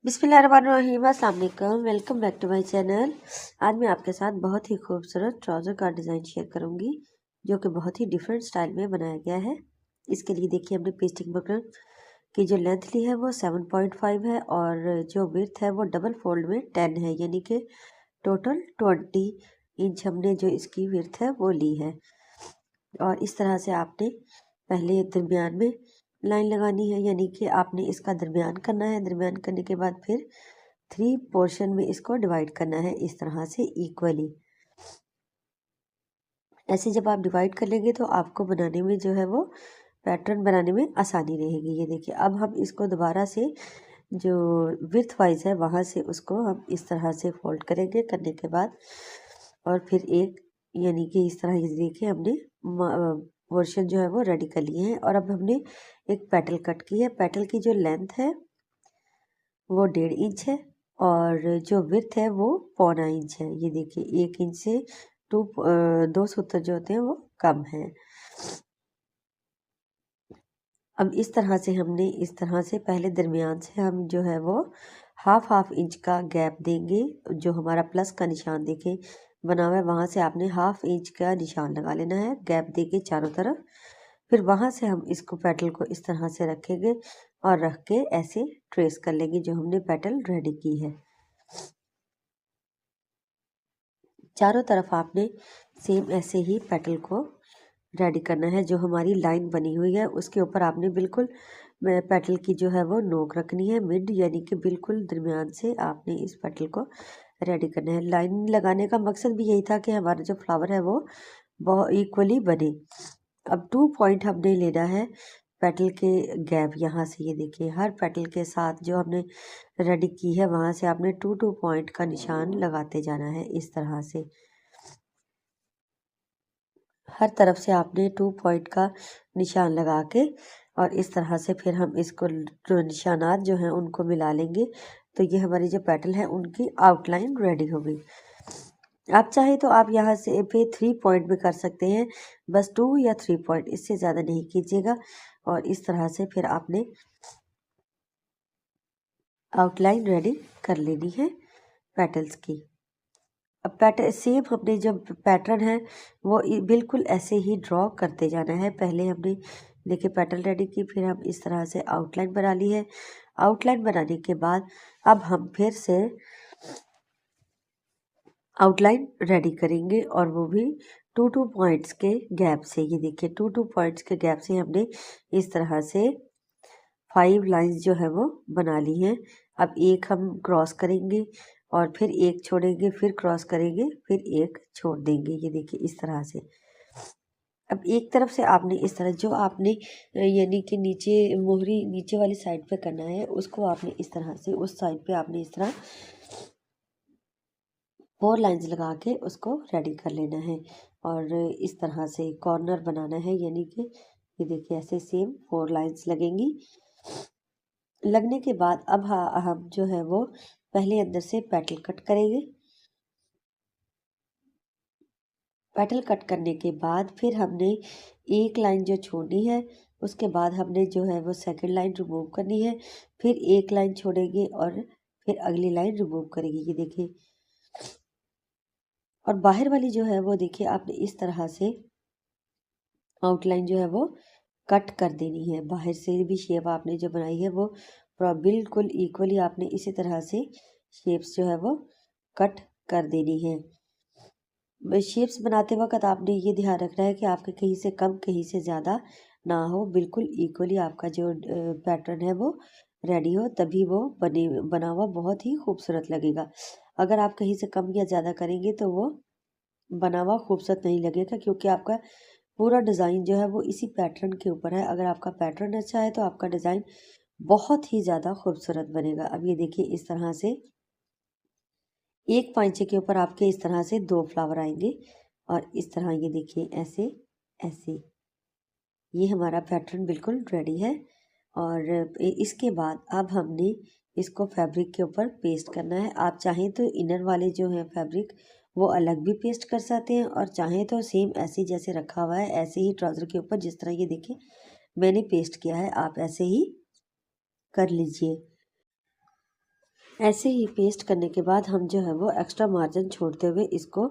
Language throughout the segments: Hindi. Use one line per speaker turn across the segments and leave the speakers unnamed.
बिस्मिल्लाहिर्रहमानिर्रहीम, अस्सलाम वालेकुम। Welcome back to my channel. आज मैं आपके साथ बहुत ही खूबसूरत ट्राउज़र का डिज़ाइन शेयर करूंगी जो कि बहुत ही डिफरेंट स्टाइल में बनाया गया है। इसके लिए देखिए हमने पेस्टिंग बटन की जो लेंथ ली है वो 7.5 है और जो विड्थ है वो डबल फोल्ड में 10 है, यानी कि टोटल 20 इंच हमने जो इसकी विड्थ है वो ली है। और इस तरह से आपने पहले दरमियान में लाइन लगानी है, यानी कि आपने इसका दरमियान करना है। दरमियान करने के बाद फिर 3 पोर्शन में इसको डिवाइड करना है इस तरह से इक्वली। ऐसे जब आप डिवाइड कर लेंगे तो आपको बनाने में जो है वो पैटर्न बनाने में आसानी रहेगी। ये देखिए अब हम इसको दोबारा से जो विड्थ वाइज है वहाँ से उसको हम इस तरह से फोल्ड करेंगे। करने के बाद और फिर एक यानी कि इस तरह ये देखिए हमने पोर्शन जो है वो रेडी कर लिए हैं। और अब हमने एक पेटल कट की है। पेटल की जो लेंथ है वो 1.5 इंच है और जो विड्थ है वो 0.25 इंच है। ये देखिए 1 इंच से 2 सूत्र जो होते हैं वो कम है। अब इस तरह से हमने इस तरह से पहले दरमियान से हम जो है वो हाफ इंच का गैप देंगे। जो हमारा प्लस का निशान देखे बना हुआ है वहाँ से आपने हाफ इंच का निशान लगा लेना है, गैप देके चारों तरफ। फिर वहाँ से हम इसको पेटल को इस तरह से रखेंगे और रख के ऐसे ट्रेस कर लेंगे जो हमने पेटल रेडी की है। चारों तरफ आपने सेम ऐसे ही पेटल को रेडी करना है। जो हमारी लाइन बनी हुई है उसके ऊपर आपने बिल्कुल पेटल की जो है वो नोक रखनी है, मिड यानी कि बिल्कुल दरमियान से आपने इस पेटल को रेडी करना है। लाइन लगाने का मकसद भी यही था कि हमारा जो फ्लावर है वो बहुत इक्वली बने। अब 2 पॉइंट हमने लेना है पेटल के गैप। यहाँ से ये देखिए हर पेटल के साथ जो हमने रेडी की है वहाँ से आपने 2 पॉइंट का निशान लगाते जाना है इस तरह से। हर तरफ से आपने 2 पॉइंट का निशान लगा के और इस तरह से फिर हम इसको जो निशानात जो हैं उनको मिला लेंगे। तो ये हमारी जो पेटल है उनकी आउटलाइन रेडी हो गई। आप चाहे तो आप यहाँ से पे 3 पॉइंट भी कर सकते हैं, बस 2 या 3 पॉइंट, इससे ज़्यादा नहीं कीजिएगा। और इस तरह से फिर आपने आउटलाइन रेडी कर लेनी है पेटल्स की। अब पैटर्न सेम हमने जो पैटर्न है वो बिल्कुल ऐसे ही ड्रॉ करते जाना है। पहले हमने देखिए पैटर्न रेडी की, फिर हम इस तरह से आउटलाइन बना ली है। आउटलाइन बनाने के बाद अब हम फिर से आउटलाइन रेडी करेंगे और वो भी 2 पॉइंट्स के गैप से। ये देखिए 2 पॉइंट्स के गैप से हमने इस तरह से 5 लाइंस जो है वो बना ली हैं। अब एक हम क्रॉस करेंगे और फिर एक छोड़ेंगे, फिर क्रॉस करेंगे, फिर एक छोड़ देंगे। ये देखिए इस तरह से। अब एक तरफ से आपने इस तरह जो आपने यानी कि नीचे मोहरी नीचे वाली साइड पे करना है उसको आपने इस तरह से उस साइड पे आपने इस तरह 4 लाइंस लगा के उसको रेडी कर लेना है। और इस तरह से कॉर्नर बनाना है, यानी कि ये देखिए ऐसे सेम 4 लाइंस लगेंगी। लगने के बाद अब हम जो है वो पहले अंदर से पेटल कट करेंगे। पेटल कट करने के बाद फिर हमने एक लाइन जो छोड़नी है उसके बाद हमने जो है वो सेकंड लाइन रिमूव करनी है। फिर एक लाइन छोड़ेंगे और फिर अगली लाइन रिमूव करेंगे। ये देखिए और बाहर वाली जो है वो देखिए आपने इस तरह से आउटलाइन जो है वो कट कर देनी है। बाहर से भी शेप आपने जो बनाई है वो बिल्कुल इक्वली आपने इसी तरह से शेप्स जो है वो कट कर देनी है। शेप्स बनाते वक्त आपने ये ध्यान रखना है कि आपके कहीं से कम कहीं से ज़्यादा ना हो, बिल्कुल इक्वली आपका जो पैटर्न है वो रेडी हो, तभी वो बना हुआ बहुत ही खूबसूरत लगेगा। अगर आप कहीं से कम या ज़्यादा करेंगे तो वो बना हुआ खूबसूरत नहीं लगेगा, क्योंकि आपका पूरा डिज़ाइन जो है वो इसी पैटर्न के ऊपर है। अगर आपका पैटर्न अच्छा है तो आपका डिज़ाइन बहुत ही ज़्यादा खूबसूरत बनेगा। अब ये देखिए इस तरह से एक पांचे के ऊपर आपके इस तरह से 2 फ्लावर आएंगे और इस तरह ये देखिए ऐसे ऐसे ये हमारा पैटर्न बिल्कुल रेडी है। और इसके बाद अब हमने इसको फैब्रिक के ऊपर पेस्ट करना है। आप चाहें तो इनर वाले जो है फैब्रिक वो अलग भी पेस्ट कर सकते हैं और चाहें तो सेम ऐसे जैसे रखा हुआ है ऐसे ही ट्राउज़र के ऊपर जिस तरह ये देखिए मैंने पेस्ट किया है आप ऐसे ही कर लीजिए। ऐसे ही पेस्ट करने के बाद हम जो है वो एक्स्ट्रा मार्जिन छोड़ते हुए इसको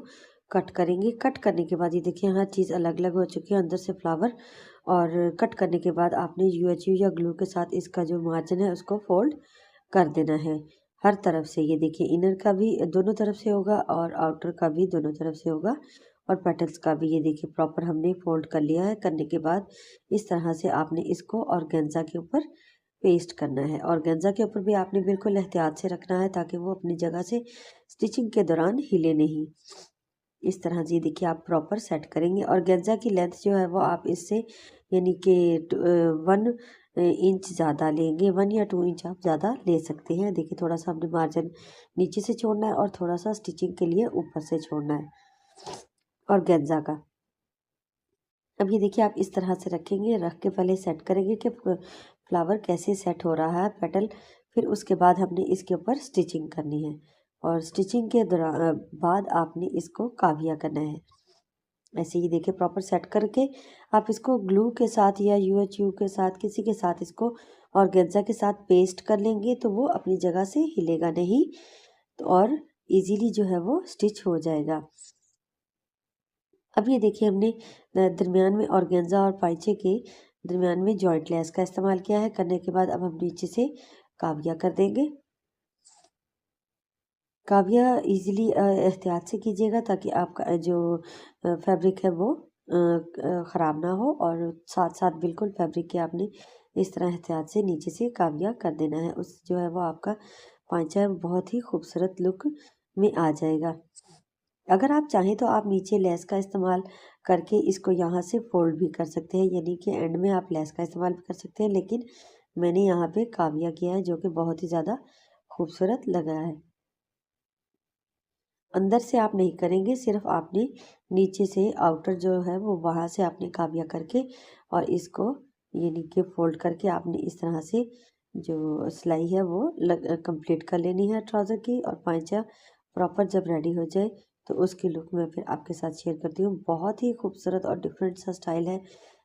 कट करेंगे। कट करने के बाद ये देखिए हर चीज़ अलग अलग हो चुकी है, अंदर से फ्लावर। और कट करने के बाद आपने यूएचयू या ग्लू के साथ इसका जो मार्जिन है उसको फोल्ड कर देना है हर तरफ से। ये देखिए इनर का भी दोनों तरफ से होगा और आउटर का भी दोनों तरफ से होगा, और पेटल्स का भी ये देखिए प्रॉपर हमने फोल्ड कर लिया है। करने के बाद इस तरह से आपने इसको ऑर्गेन्जा के ऊपर पेस्ट करना है। ऑर्गेन्जा के ऊपर भी आपने बिल्कुल एहतियात से रखना है ताकि वो अपनी जगह से स्टिचिंग के दौरान हिले नहीं। इस तरह से देखिए आप प्रॉपर सेट करेंगे। और गेंजा की लेंथ जो है वो आप इससे यानी कि 1 इंच ज़्यादा लेंगे, 1 या 2 इंच आप ज़्यादा ले सकते हैं। देखिए थोड़ा सा हमने मार्जिन नीचे से छोड़ना है और थोड़ा सा स्टिचिंग के लिए ऊपर से छोड़ना है और गेंजा का। अब ये देखिए आप इस तरह से रखेंगे, रख के पहले सेट करेंगे कि फ्लावर कैसे सेट हो रहा है पेटल। फिर उसके बाद हमने इसके ऊपर स्टिचिंग करनी है, और स्टिचिंग के दौरान बाद आपने इसको काविया करना है। ऐसे ही देखिए प्रॉपर सेट करके आप इसको ग्लू के साथ या यूएचयू के साथ किसी के साथ इसको ऑर्गेन्जा के साथ पेस्ट कर लेंगे तो वो अपनी जगह से हिलेगा नहीं, तो और इजीली जो है वो स्टिच हो जाएगा। अब ये देखिए हमने दरमियान में ऑर्गेन्जा और पाइचे के दरमियान में जॉइंट लेस का इस्तेमाल किया है। करने के बाद अब हम नीचे से काविया कर देंगे। काविया इजीली एहतियात से कीजिएगा ताकि आपका जो फैब्रिक है वो ख़राब ना हो, और साथ साथ बिल्कुल फैब्रिक के आपने इस तरह एहतियात से नीचे से काविया कर देना है। उस जो है वो आपका पांचा है बहुत ही खूबसूरत लुक में आ जाएगा। अगर आप चाहें तो आप नीचे लेस का इस्तेमाल करके इसको यहाँ से फोल्ड भी कर सकते हैं, यानी कि एंड में आप लेस का इस्तेमाल भी कर सकते हैं, लेकिन मैंने यहाँ पे काविया किया है जो कि बहुत ही ज़्यादा खूबसूरत लगा है। अंदर से आप नहीं करेंगे, सिर्फ आपने नीचे से आउटर जो है वो वहाँ से आपने काविया करके और इसको यानी कि फोल्ड करके आपने इस तरह से जो सिलाई है वो कंप्लीट कर लेनी है ट्राउज़र की। और पांचा प्रॉपर जब रेडी हो जाए तो उसकी लुक मैं फिर आपके साथ शेयर करती हूँ। बहुत ही खूबसूरत और डिफरेंट सा स्टाइल है।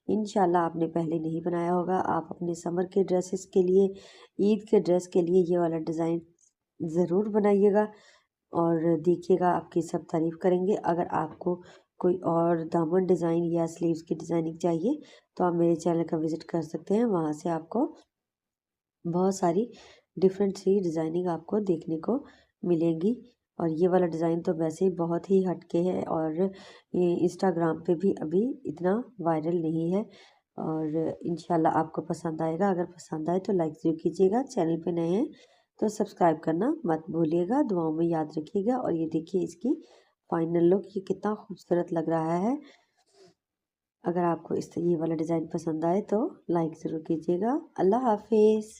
इंशाल्लाह आपने पहले नहीं बनाया होगा। आप अपने समर के ड्रेसेस के लिए, ईद के ड्रेस के लिए ये वाला डिज़ाइन ज़रूर बनाइएगा और देखिएगा आपकी सब तारीफ़ करेंगे। अगर आपको कोई और दामन डिज़ाइन या स्लीव्स की डिज़ाइनिंग चाहिए तो आप मेरे चैनल का विज़िट कर सकते हैं। वहाँ से आपको बहुत सारी डिफरेंट सी डिज़ाइनिंग आपको देखने को मिलेंगी। और ये वाला डिज़ाइन तो वैसे ही बहुत ही हटके है और ये इंस्टाग्राम पे भी अभी इतना वायरल नहीं है। और इंशाल्लाह आपको पसंद आएगा। अगर पसंद आए तो लाइक ज़रूर कीजिएगा। चैनल पे नए हैं तो सब्सक्राइब करना मत भूलिएगा। दुआओं में याद रखिएगा। और ये देखिए इसकी फाइनल लुक, ये कितना खूबसूरत लग रहा है। अगर आपको ये वाला डिज़ाइन पसंद आए तो लाइक ज़रूर कीजिएगा। अल्लाह हाफिज़।